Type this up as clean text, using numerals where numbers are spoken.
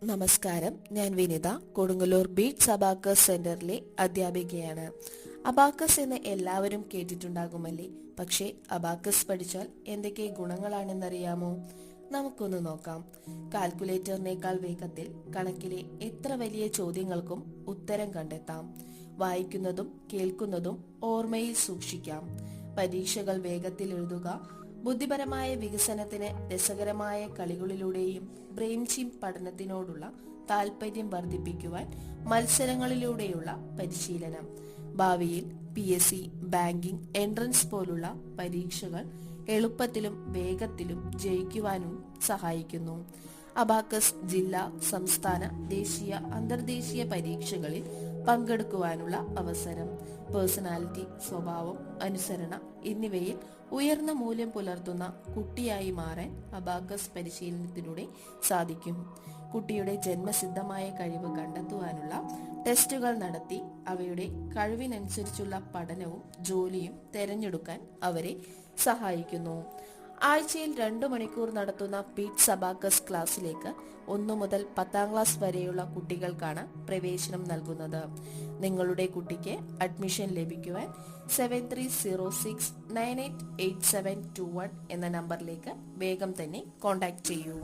നമസ്കാരം, ഞാൻ Vinitha. Kodungallur beats abacus സെന്ററിലെ അധ്യാപികയാണ്. അബാക്കസ് എന്ന് എല്ലാവരും കേട്ടിട്ടുണ്ടാകുമല്ലേ? പക്ഷേ അബാക്കസ് പഠിച്ചാൽ എന്തൊക്കെ ഗുണങ്ങളാണെന്നറിയാമോ? നമുക്കൊന്ന് നോക്കാം. കാൽക്കുലേറ്ററിനേക്കാൾ വേഗത്തിൽ കണക്കിലെ എത്ര വലിയ ചോദ്യങ്ങൾക്കും ഉത്തരം കണ്ടെത്താം. വായിക്കുന്നതും കേൾക്കുന്നതും ഓർമ്മയിൽ സൂക്ഷിക്കാം. പരീക്ഷകൾ വേഗത്തിൽ എഴുതുക. ബുദ്ധിപരമായ വികസനത്തിന് രസകരമായ കളികളിലൂടെയും ബ്രെയിൻ ചിപ്പ് പഠനത്തിനോടുള്ള താല്പര്യം വർദ്ധിപ്പിക്കുവാൻ മത്സരങ്ങളിലൂടെയുള്ള പരിശീലനം. ഭാവിയിൽ PSC, ബാങ്കിംഗ്, എൻട്രൻസ് പോലുള്ള പരീക്ഷകൾ എളുപ്പത്തിലും വേഗത്തിലും ജയിക്കുവാനും സഹായിക്കുന്നു. അബാക്കസ് ജില്ലാ, സംസ്ഥാന, ദേശീയ, അന്തർദേശീയ പരീക്ഷകളിൽ പങ്കെടുക്കുവാനുള്ള അവസരം. പേഴ്സണാലിറ്റി, സ്വഭാവം, അനുസരണ എന്നിവയിൽ ഉയർന്ന മൂല്യം പുലർത്തുന്ന കുട്ടിയായി മാറാൻ അബാക്കസ് പരിശീലനത്തിലൂടെ സാധിക്കും. കുട്ടിയുടെ ജന്മസിദ്ധമായ കഴിവ് കണ്ടെത്തുവാനുള്ള ടെസ്റ്റുകൾ നടത്തി അവയുടെ കഴിവിനനുസരിച്ചുള്ള പഠനവും ജോലിയും തിരഞ്ഞെടുക്കാൻ അവരെ സഹായിക്കുന്നു. ആഴ്ചയിൽ 2 മണിക്കൂർ നടത്തുന്ന ബീറ്റ്സ് അബാക്കസ് ക്ലാസ്സിലേക്ക് 1 മുതൽ 10ാം ക്ലാസ് വരെയുള്ള കുട്ടികൾക്കാണ് പ്രവേശനം നൽകുന്നത്. നിങ്ങളുടെ കുട്ടിക്ക് അഡ്മിഷൻ ലഭിക്കുവാൻ 7306988721 എന്ന നമ്പറിലേക്ക് വേഗം തന്നെ കോൺടാക്ട് ചെയ്യൂ.